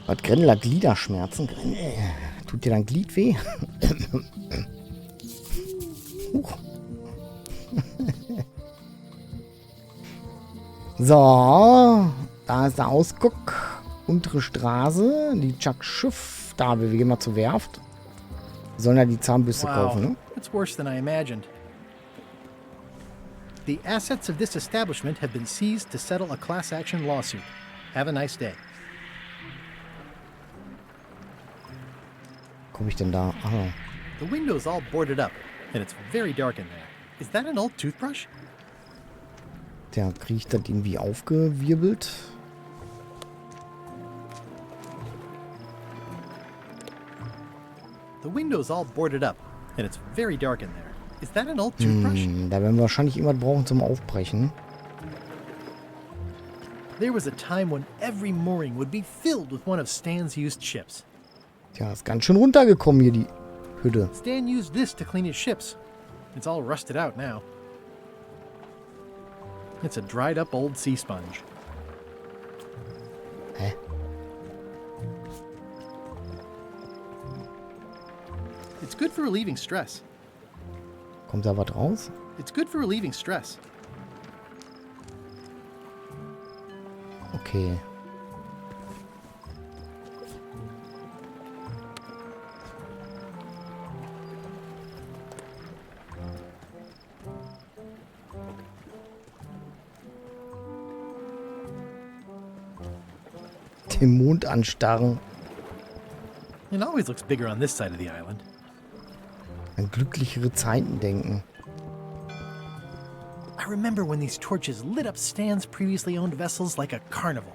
Was, Grendler Gliederschmerzen? Tut dir dein Glied weh? Huch. So, da ist der Ausguck. Untere Straße, die LeChuck Schiff. Da, wir gehen mal zur Werft. Wir sollen ja die Zahnbürste kaufen, ne? It's worse than I imagined. The assets of this establishment have been seized to settle a class action lawsuit. Have a nice day. Komme ich denn da? Ah. The window's all boarded up, and it's very dark in there. Is that an old toothbrush? Der kriegt das irgendwie aufgewirbelt. The window's all boarded up, and it's very dark in there. Is that an old toothbrush? Da werden wir wahrscheinlich irgendwas brauchen zum Aufbrechen. There was a time when every mooring would be filled with one of Stan's used ships. Tja, ist ganz schön runtergekommen hier, die Hütte. Stan used this to clean his ships. It's all rusted out now. It's a dried up old sea sponge. Hä? It's good for relieving stress. Kommt da was raus? It's good for relieving stress. Okay. Den Mond anstarren. It always looks bigger on this side of the island. An glücklichere Zeiten denken. I remember when these torches lit up Stan's previously owned vessels like a carnival.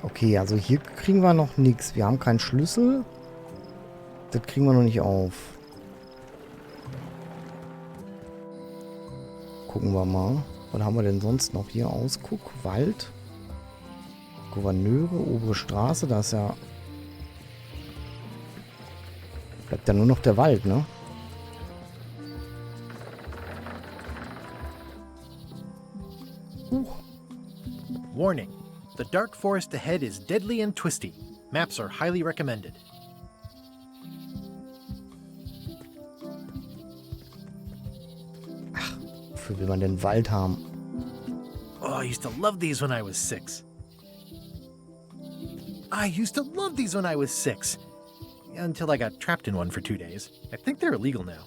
Okay, also hier kriegen wir noch nichts. Wir haben keinen Schlüssel. Das kriegen wir noch nicht auf. Gucken wir mal. Was haben wir denn sonst noch hier? Ausguck, Wald. Gouverneure, obere Straße. Da ist ja... Bleibt ja nur noch der Wald, ne? Warning. The dark forest ahead is deadly and twisty. Maps are highly recommended. Ach, wofür will man denn Wald haben? Oh, I used to love these when I was 6. Until I got trapped in one for 2 days. I think they're illegal now.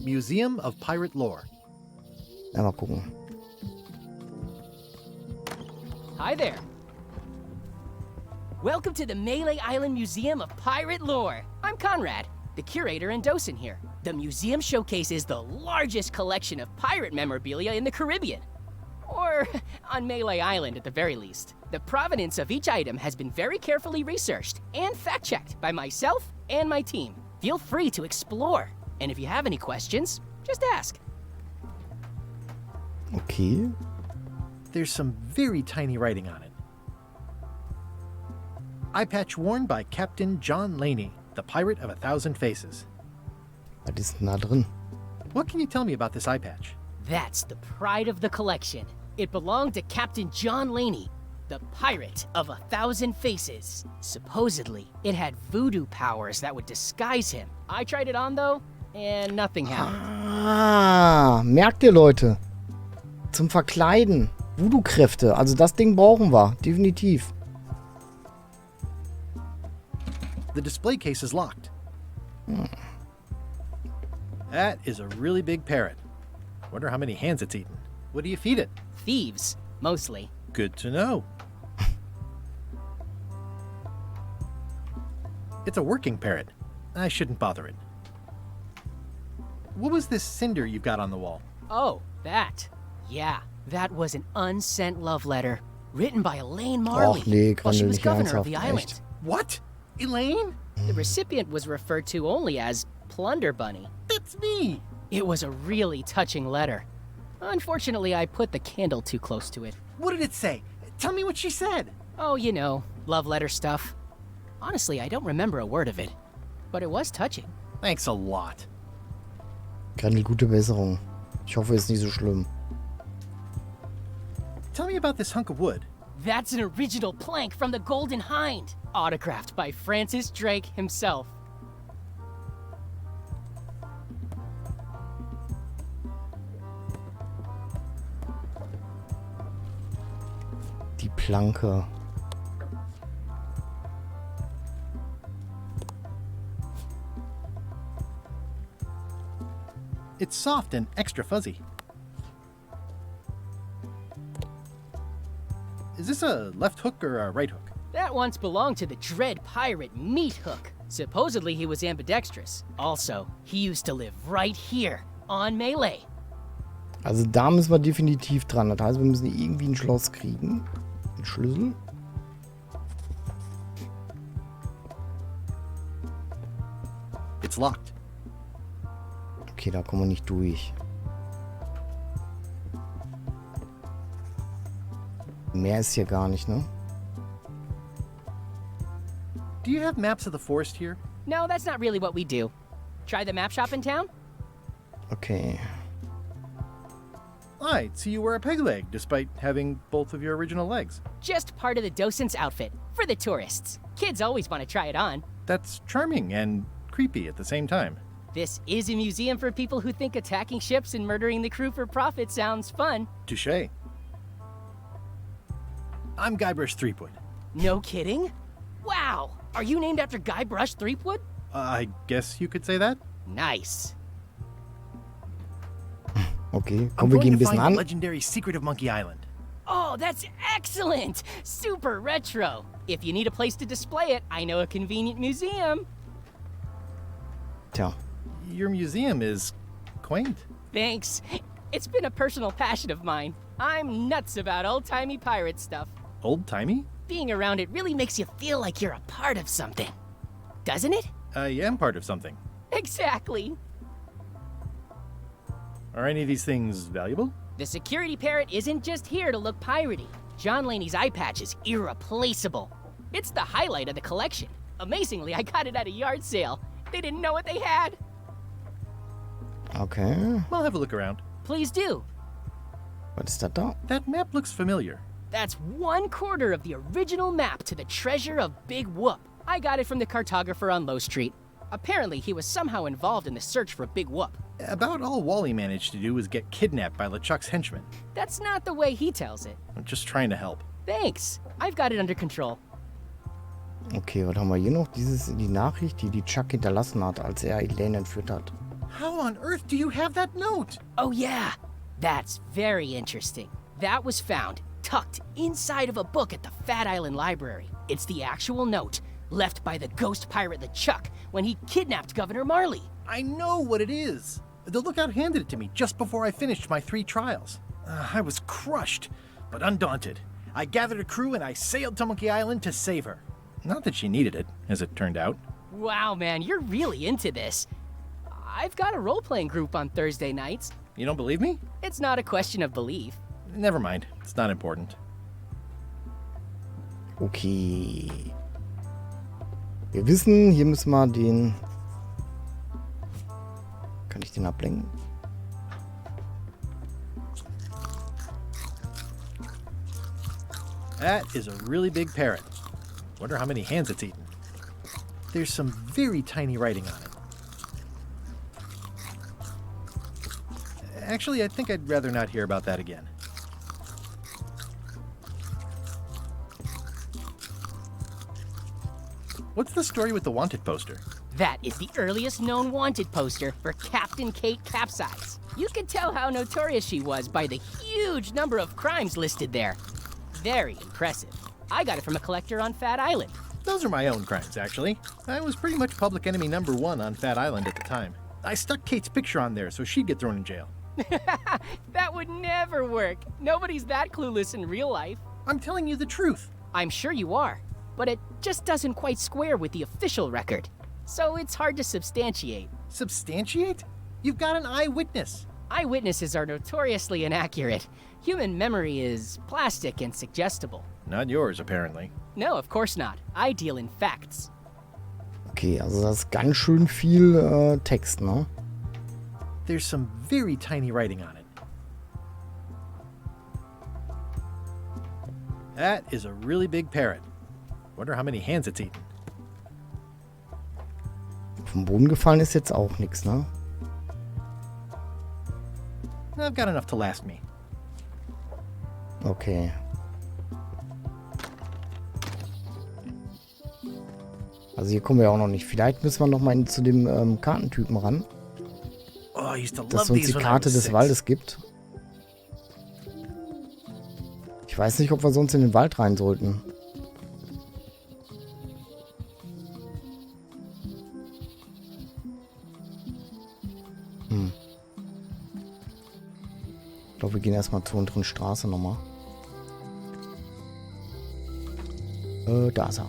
Museum of Pirate Lore. Ja, mal gucken. Hi there. Welcome to the Melee Island Museum of Pirate Lore. I'm Conrad, the curator and docent here. The museum showcases the largest collection of pirate memorabilia in the Caribbean. Or on Melee Island at the very least. The provenance of each item has been very carefully researched and fact-checked by myself and my team. Feel free to explore. And if you have any questions, just ask. Okay. There's some very tiny writing on it. Eye patch worn by Captain John Laney, the pirate of 1,000 faces. Was ist denn da drin? What can you tell me about this eye patch? That's the pride of the collection. It belonged to Captain John Laney, the pirate of 1,000 faces. Supposedly, it had voodoo powers that would disguise him. I tried it on though, and nothing happened. Ah, merkt ihr, Leute? Zum Verkleiden. Voodoo-Kräfte. Also das Ding brauchen wir. Definitiv. The display case is locked. That is a really big parrot. Wonder how many hands it's eaten. What do you feed it? Thieves, mostly. Good to know. It's a working parrot. I shouldn't bother it. What was this cinder you've got on the wall? Oh, that. Yeah, that was an unsent love letter written by Elaine Marley Och nee, while she was nicht governor of ernsthaft. the island. Echt? What? Elaine? The recipient was referred to only as Plunder Bunny. That's me. It was a really touching letter. Unfortunately, I put the candle too close to it. What did it say? Tell me what she said. Oh, you know, love letter stuff. Honestly, I don't remember a word of it, but it was touching. Thanks a lot. Grendel, gute Besserung. Ich hoffe, es ist nicht so schlimm. Tell me about this hunk of wood. That's an original plank from the Golden Hind, autographed by Francis Drake himself. Die Planke. It's soft and extra fuzzy. Is this a left hook or a right hook? That once belonged to the dread pirate Meat Hook. Supposedly he was ambidextrous. Also, he used to live right here, on Melee. Also da müssen wir definitiv dran. Das heißt, wir müssen irgendwie ein Schloss kriegen. Ein Schlüssel. It's locked. Okay, da kommen wir nicht durch. Mehr ist hier gar nicht, ne? Do you have maps of the forest here? No, that's not really what we do. Try the map shop in town? Okay. I see you wear a peg leg, despite having both of your original legs. Just part of the docent's outfit, for the tourists. Kids always want to try it on. That's charming and creepy at the same time. This is a museum for people who think attacking ships and murdering the crew for profit sounds fun. Touché. I'm Guybrush Threepwood. No kidding? Wow! Are you named after Guybrush Threepwood? I guess you could say that. Nice. Okay, I'm komm, wir going gehen ein to bisschen find the an. legendary secret of Monkey Island. Oh, that's excellent! Super retro. If you need a place to display it, I know a convenient museum. Tja, Your museum is quaint. Thanks. It's been a personal passion of mine. I'm nuts about old-timey pirate stuff. Old-timey? Being around it really makes you feel like you're a part of something. Doesn't it? I am part of something. Exactly. Are any of these things valuable? The security parrot isn't just here to look piratey. John Laney's eye patch is irreplaceable. It's the highlight of the collection. Amazingly, I got it at a yard sale. They didn't know what they had. okay. I'll have a look around. Please do. Was ist das da? That map looks familiar. That's 1/4 of the original map to the treasure of Big Whoop. I got it from the cartographer on Low Street. Apparently, he was somehow involved in the search for Big Whoop. About all Wally managed to do was get kidnapped by LeChuck's henchmen. That's not the way he tells it. I'm just trying to help. Thanks. I've got it under control. Okay, was haben wir hier noch? Die Nachricht, die Chuck hinterlassen hat, als er Elaine entführt hat. How on earth do you have that note? Oh, yeah. That's very interesting. That was found tucked inside of a book at the Fat Island Library. It's the actual note left by the ghost pirate LeChuck when he kidnapped Governor Marley. I know what it is. The lookout handed it to me just before I finished my 3 trials. I was crushed, but undaunted. I gathered a crew and I sailed to Monkey Island to save her. Not that she needed it, as it turned out. Wow, man, you're really into this. I've got a role-playing group on Thursday nights. You don't believe me? It's not a question of belief. Never mind. It's not important. Okay. Wir wissen, hier müssen wir den... Kann ich den ablenken? That is a really big parrot. Wonder how many hands it's eaten. There's some very tiny writing on it. Actually, I think I'd rather not hear about that again. What's the story with the wanted poster? That is the earliest known wanted poster for Captain Kate Capsize. You can tell how notorious she was by the huge number of crimes listed there. Very impressive. I got it from a collector on Fat Island. Those are my own crimes, actually. I was pretty much public enemy #1 on Fat Island at the time. I stuck Kate's picture on there so she'd get thrown in jail. That would never work. Nobody's that clueless in real life. I'm telling you the truth. I'm sure you are, but it just doesn't quite square with the official record. So it's hard to substantiate. Substantiate? You've got an eyewitness. Eyewitnesses are notoriously inaccurate. Human memory is plastic and suggestible. Not yours, apparently. No, of course not. I deal in facts. Okay, also das ist ganz schön viel Text, ne? There's some very tiny writing on it. That is a really big parrot. Wonder how many hands it's eaten. Vom Boden gefallen ist jetzt auch nichts, ne? I've got enough to last me. Okay. Also hier kommen wir auch noch nicht. Vielleicht müssen wir noch mal zu dem Kartentypen ran. Oh, I used to Dass love uns die these when I Karte was des 6. Waldes gibt. Ich weiß nicht, ob wir sonst in den Wald rein sollten. Ich glaube, wir gehen erstmal zur unteren Straße nochmal. Da ist er.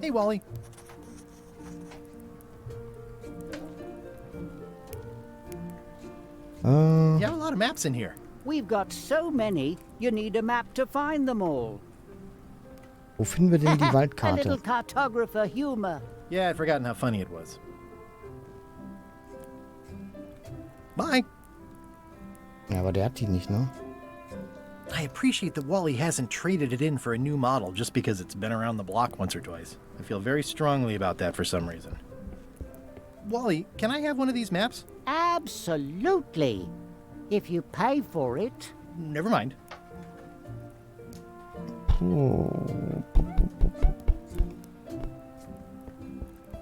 Hey, Wally. You have a lot of maps in here. We've got so many, you need a map to find them all. Wo finden wir denn die A little Waldkarte? cartographer humor. Yeah, I'd forgotten how funny it was. Bye. Ja, aber der hat die nicht, ne? I appreciate that Wally hasn't traded it in for a new model just because it's been around the block once or twice. I feel very strongly about that for some reason. Wally, can I have one of these maps? Absolutely. If you pay for it. Never mind.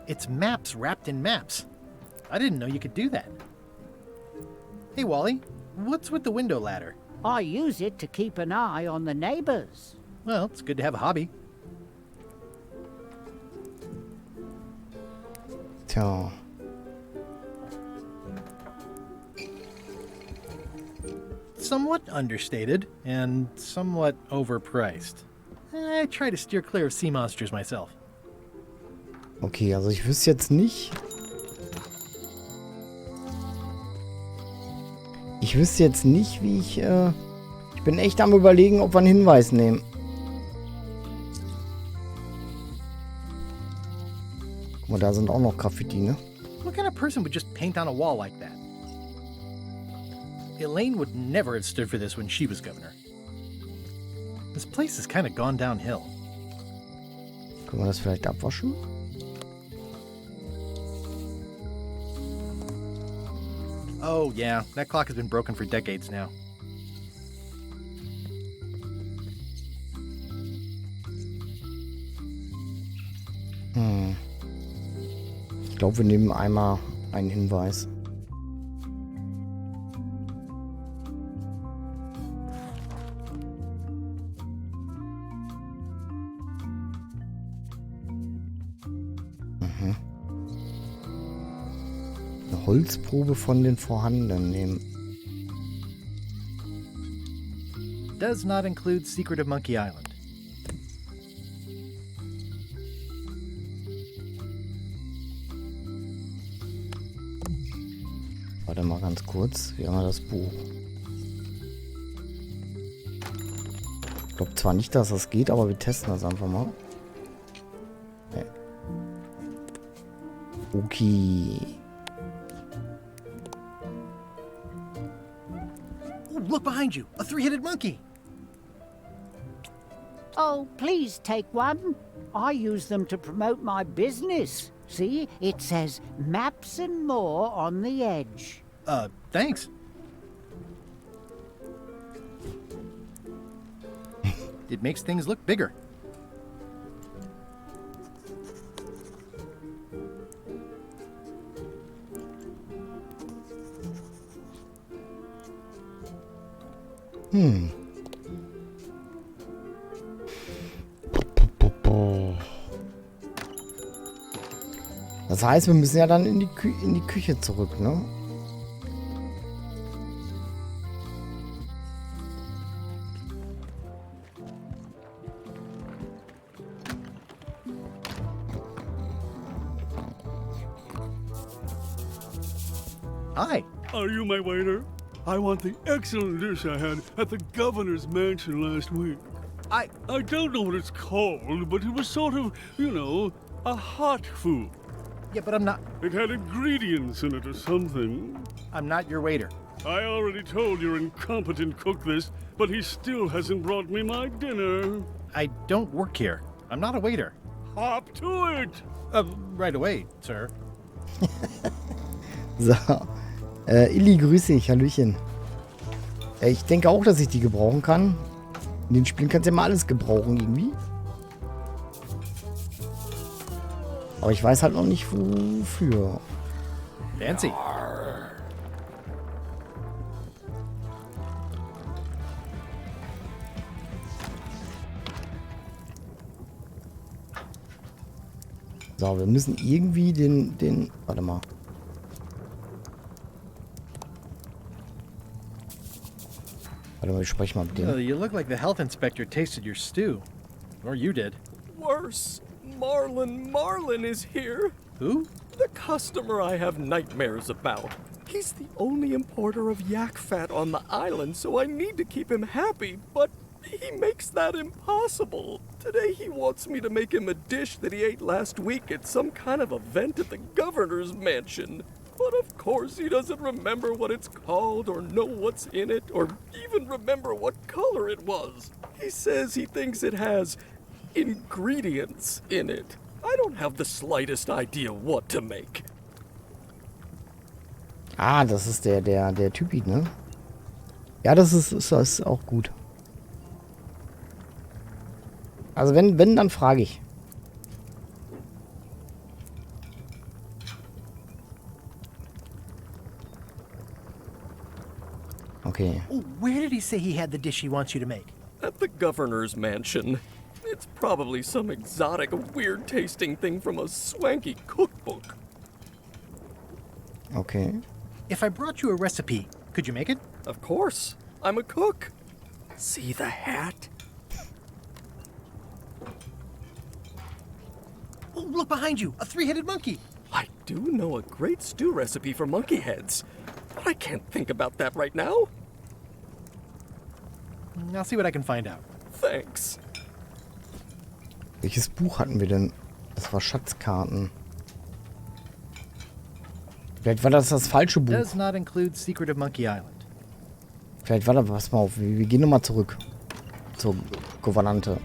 It's maps wrapped in maps. I didn't know you could do that. Hey, Wally, what's with the window ladder? I use it to keep an eye on the neighbors. Well, it's good to have a hobby. Tja. Somewhat understated and somewhat overpriced. I try to steer clear of sea monsters myself. Okay, also ich wüsste jetzt nicht... Ich wüsste jetzt nicht, wie ich... Ich bin echt am Überlegen, ob wir einen Hinweis nehmen. Guck mal, da sind auch noch Graffiti, ne? What kind of person would just paint on a wall like that? Elaine would never have stood for this when she was governor. This place has kind of gone downhill. Können wir das vielleicht abwaschen? Oh, yeah, that clock has been broken for decades now. Ich glaube, wir nehmen einmal einen Hinweis. Eine Holzprobe von den vorhandenen nehmen. Does not include Secret of Monkey Island. Warte mal ganz kurz. Wir haben ja das Buch. Ich glaube zwar nicht, dass das geht, aber wir testen das einfach mal. Nee. Okay. Oh, look behind you! A three-headed monkey! Oh, please take one. I use them to promote my business. See, it says maps and more on the edge. Thanks. It makes things look bigger. Das heißt, wir müssen ja dann in die Küche zurück, ne? Hi. Are you my waiter? I want the excellent dish I had at the governor's mansion last week. I don't know what it's called, but it was sort of, you know, a hot food. Yeah, but I'm not It had ingredients in it or something. your waiter. I already told your incompetent cook this, but he still hasn't brought me my dinner. I don't work here. I'm not a waiter. Hop to it! Right away, sir. So. Illy, grüß dich. Hallöchen. Ich denke auch, dass ich die gebrauchen kann. In den Spielen kannst du ja mal alles gebrauchen irgendwie. Aber ich weiß halt noch nicht, wofür. Fancy. So, wir müssen irgendwie den... Warte mal. Warte mal, ich spreche mal mit dem. You look like the health inspector tasted your stew. Or you did. Worse, Marlin is here. Who? The customer I have nightmares about. He's the only importer of yak fat on the island, so I need to keep him happy, but he makes that impossible. Today he wants me to make him a dish that he ate last week at some kind of event at the governor's mansion. But of course he doesn't remember what it's called or know what's in it or even remember what color it was. He says he thinks it has ingredients in it. I don't have the slightest idea what to make. Ah, das ist der Typi, ne? Ja, das ist auch gut. Also wenn, dann frage ich. Okay. Oh, where did he say he had the dish he wants you to make? At the governor's mansion. It's probably some exotic, weird-tasting thing from a swanky cookbook. Okay. If I brought you a recipe, could you make it? Of course. I'm a cook. See the hat? Oh, look behind you! A three-headed monkey! I do know a great stew recipe for monkey heads, but I can't think about that right now. I'll see what I can find out. Thanks. Welches Buch hatten wir denn? Das war Schatzkarten. Vielleicht war das falsche Buch. Does not include Secret of Monkey Island. Vielleicht war da... Pass mal auf, wir gehen nochmal zurück. Zur Gouvernante.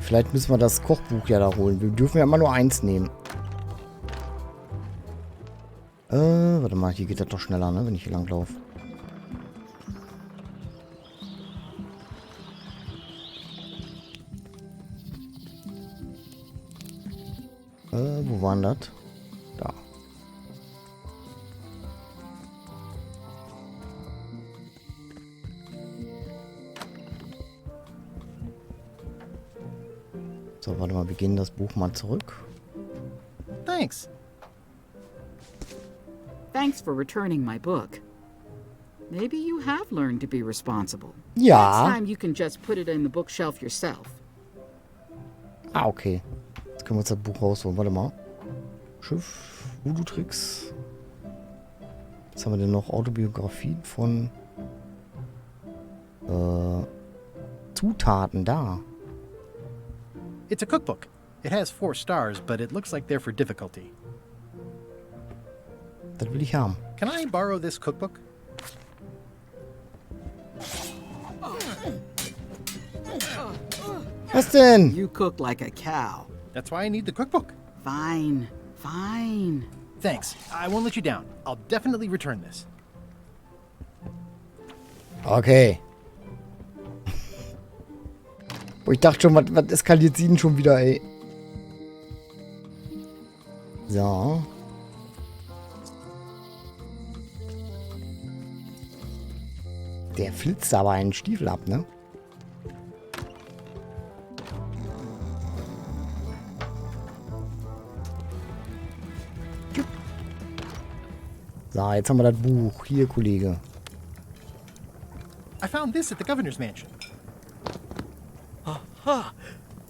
Vielleicht müssen wir das Kochbuch ja da holen. Wir dürfen ja immer nur eins nehmen. Warte mal, hier geht das doch schneller, ne? Wenn ich hier lang laufe. Wo war denn das? Da. So, warte mal, wir gehen das Buch mal zurück. Thanks. Thanks for returning my book. Maybe you have learned to be responsible. Ja. Next time you can just put it in the bookshelf yourself. Ah, okay. Jetzt können wir uns das Buch rausholen. Warte mal. Schiff, Voodoo-Tricks. Was haben wir denn noch? Autobiografien von Zutaten da. It's a cookbook. It has 4 stars, but it looks like they're for difficulty. Das will ich haben. Can I borrow this cookbook? Was denn? You cook like a cow. That's why I need the cookbook. Fine, fine. Thanks. I won't let you down. I'll definitely return this. Okay. Oh, ich dachte schon, was eskaliert sie denn schon wieder, ey? So. Der flitzt aber einen Stiefel ab, ne? So, jetzt haben wir das Buch. Hier, Kollege. I found this at the governor's mansion. Ha!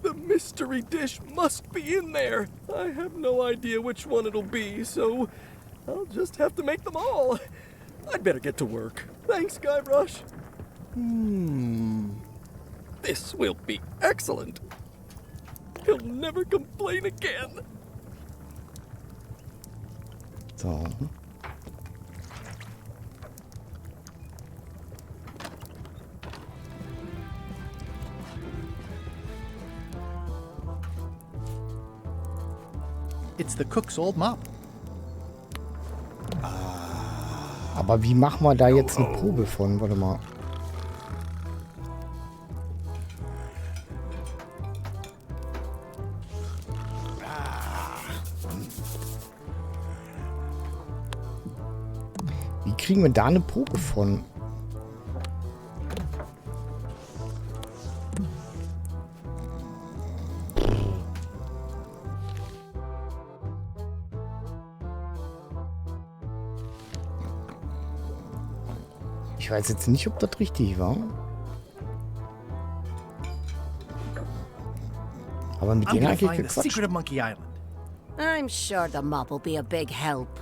The mystery dish must be in there. I have no idea which one it'll be, so I'll just have to make them all. I'd better get to work. Thanks, Guybrush. This will be excellent. He'll never complain again. So. It's the cook's old mop. Aber wie machen wir da jetzt eine Probe von? Warte mal. Wie kriegen wir da eine Probe von? Ich weiß jetzt nicht, ob das richtig war. Aber mit I'm denen gonna habe ich find the gequatscht. secret of Monkey Island. I'm sure the mop will be a big help.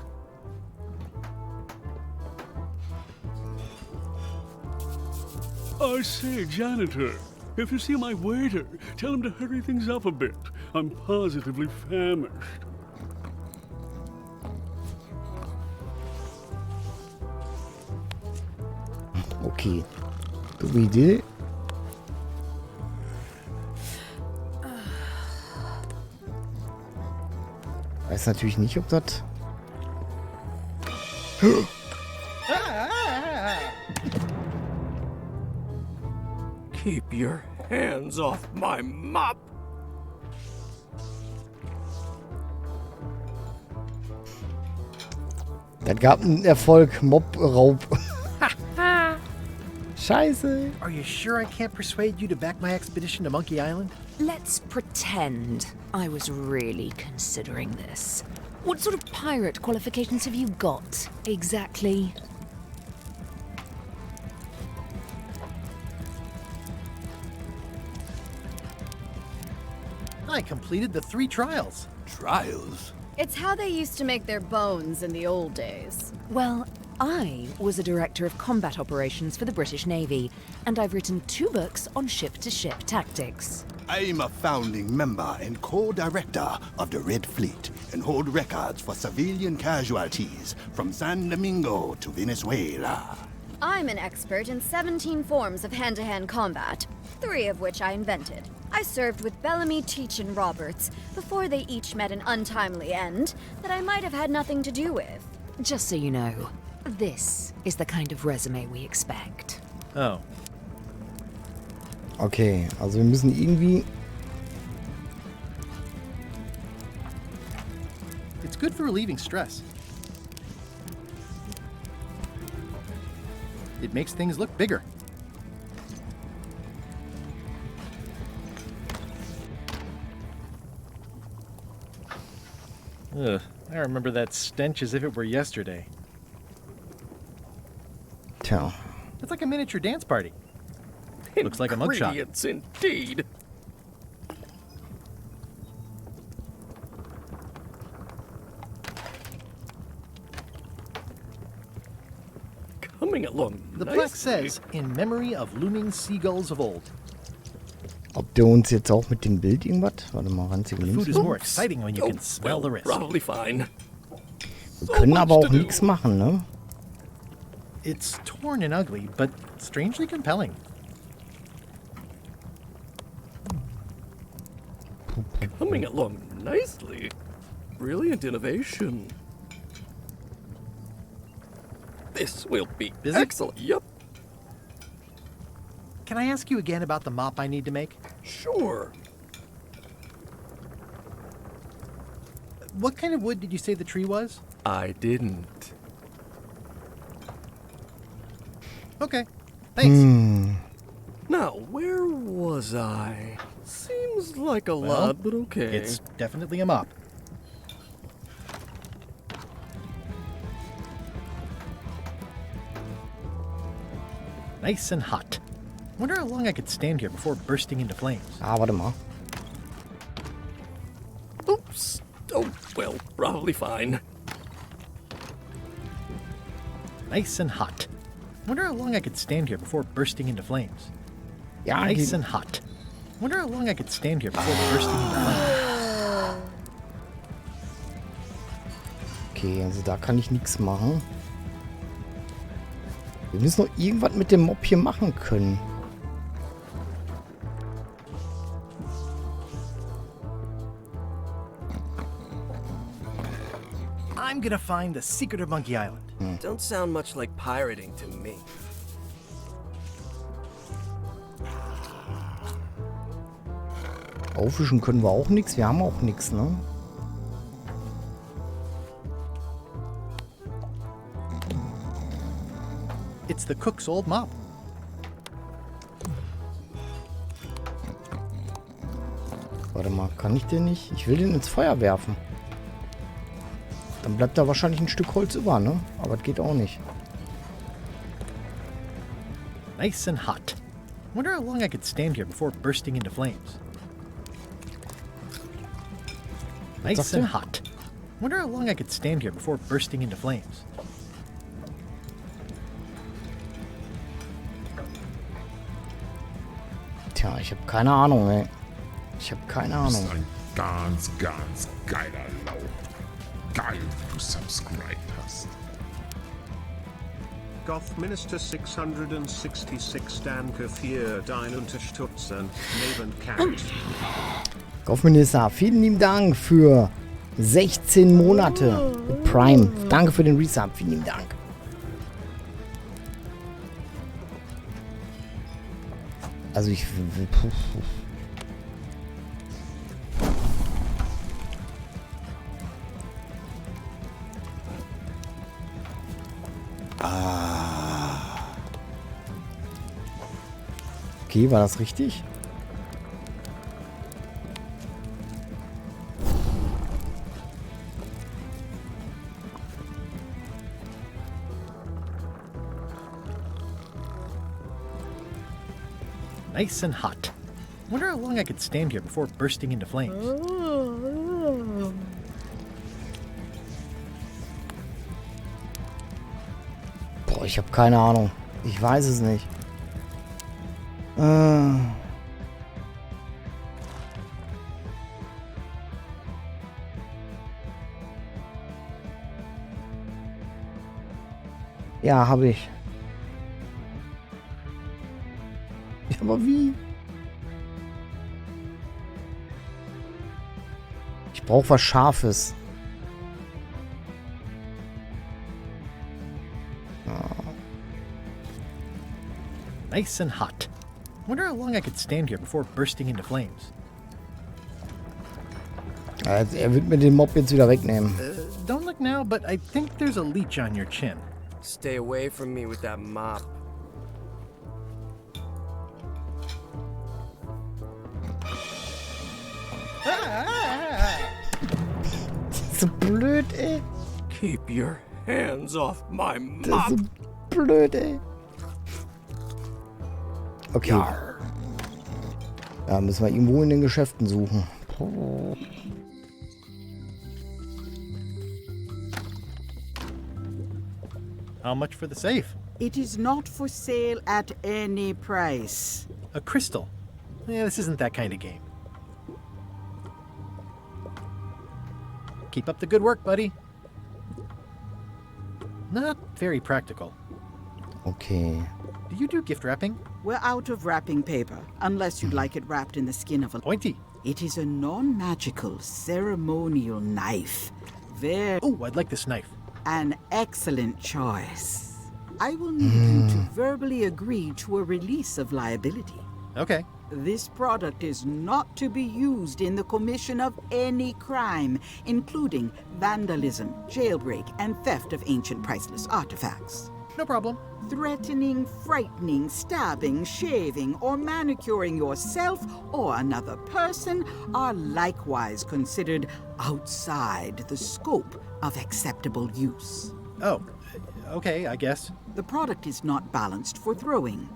I say, janitor, if you see my waiter, tell him to hurry things up a bit. I'm positively famished. Okay. Gute Idee. Weiß natürlich nicht, ob das... Keep your hands off my mop! Das gab einen Erfolg. Mob-Raub. Scheiße. Are you sure I can't persuade you to back my expedition to Monkey Island? Let's pretend I was really considering this. What sort of pirate qualifications have you got, exactly? I completed the 3 trials. Trials? It's how they used to make their bones in the old days. Well, I was a director of combat operations for the British Navy, and I've written 2 books on ship-to-ship tactics. I'm a founding member and co-director of the Red Fleet and hold records for civilian casualties from San Domingo to Venezuela. I'm an expert in 17 forms of hand-to-hand combat, 3 of which I invented. I served with Bellamy, Teach, and Roberts before they each met an untimely end that I might have had nothing to do with. Just so you know, this is the kind of resume we expect. Oh. Okay, also wir müssen irgendwie... It's good for relieving stress. It makes things look bigger. Ugh, I remember that stench as if it were yesterday. Tja. It's like a miniature dance party. Looks like a mugshot. Ingredients indeed. Coming along The nicely. plaque says, in memory of looming seagulls of old. Ob der uns jetzt auch mit dem Bild irgendwas... Warte mal, ranzige The food is Linse. more exciting when you can smell the risk. Probably fine. Wir können aber auch nichts machen, ne? It's torn and ugly, but strangely compelling. Coming along nicely. Brilliant innovation. This will be Busy? excellent. Yep, Can I ask you again about the mop I need to make? sure. What kind of wood did you say the tree was? I didn't. Okay, thanks. Now, where was I? Seems like a Well, lot, but okay. It's definitely a mop. Nice and hot. Wonder how long I could stand here before bursting into flames. Ah, warte mal. Oops. Oh, well, probably fine. Nice and hot. Wonder how long I could stand here before bursting into flames. Ja, Nice die, and hot. Wonder how long I could stand here before bursting into flames. okay, also da kann ich nichts machen. Wir müssen noch irgendwas mit dem Mob hier machen können. gonna find the secret of Monkey Island. Don't sound much like pirating to me. Aufwischen können wir auch nichts. Wir haben auch nichts, ne? It's the cook's old mop. Warte mal, kann ich den nicht? Ich will den ins Feuer werfen. Dann bleibt da wahrscheinlich ein Stück Holz über, ne? Aber das geht auch nicht. Nice and hot. Wonder how long I could stand here before bursting into flames. Nice and hot. Wonder how long I could stand here before bursting into flames. Tja, ich habe keine Ahnung, ey. Ich habe keine Du bist Ahnung. ein ganz, ganz geiler Lauch. Geil, wie du subscribed hast. Gothminister 666 Danke für dein Unterstützen, neben Cat. Kaufminister, vielen lieben Dank für 16 Monate mit Prime. Danke für den Resub, vielen lieben Dank. Also ich... Okay, war das richtig? Nice and hot. Wonder how long I could stand here before bursting into flames. Boah, ich habe keine Ahnung. Ich weiß es nicht. Ja, habe ich. Ja, aber wie? Ich brauche was Scharfes. Nice and hot. Wonder how long I could stand here before bursting into flames. Er wird mir den Mob jetzt wieder wegnehmen. Don't look now, but I think there's a leech on your chin. Stay away from me with that mop. So blöd, ey. Keep your hands off my Das mop. ist so blöd, ey. Okay. Jahre. Ja, müssen wir irgendwo in den Geschäften suchen. Oh. How much for the safe? It is not for sale at any price. A crystal. Yeah, this isn't that kind of game. Keep up the good work, buddy. Not very practical. Okay. Do you do gift wrapping? We're out of wrapping paper, unless you'd like it wrapped in the skin of a... Pointy. It is a non-magical ceremonial knife. Very... Oh, I'd like this knife. An excellent choice. I will need you to verbally agree to a release of liability. Okay. This product is not to be used in the commission of any crime, including vandalism, jailbreak, and theft of ancient priceless artifacts. No problem. Threatening, frightening, stabbing, shaving, or manicuring yourself or another person are likewise considered outside the scope of acceptable use. Oh, okay, I guess. The product is not balanced for throwing.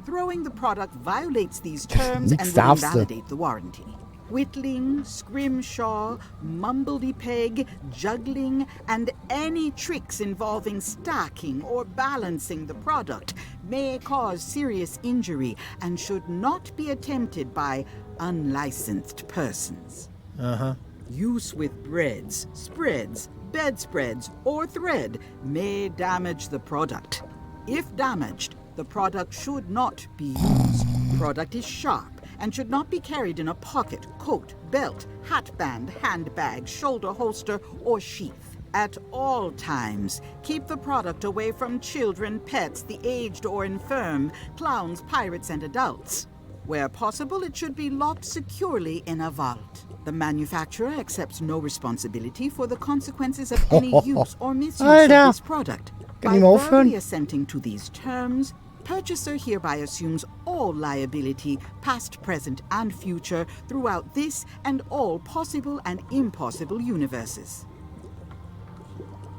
Throwing the product violates these terms and will invalidate the warranty. Whittling, scrimshaw, mumbledy-peg, juggling, and any tricks involving stacking or balancing the product may cause serious injury and should not be attempted by unlicensed persons. Uh-huh. Use with breads, spreads, bedspreads, or thread may damage the product. If damaged, the product should not be used. Product is sharp and should not be carried in a pocket, coat, belt, hatband, handbag, shoulder holster, or sheath. At all times, keep the product away from children, pets, the aged or infirm, clowns, pirates, and adults. Where possible, it should be locked securely in a vault. The manufacturer accepts no responsibility for the consequences of any use or misuse of this product. By verbally assenting to these terms, purchaser hereby assumes all liability, past, present, and future, throughout this and all possible and impossible universes.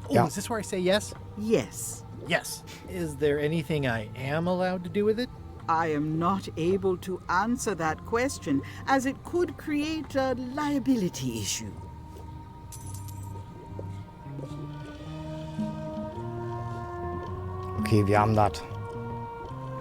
Oh, is this where I say yes? Yes. Yes. Is there anything I am allowed to do with it? I am not able to answer that question, as it could create a liability issue. Okay, wir haben das.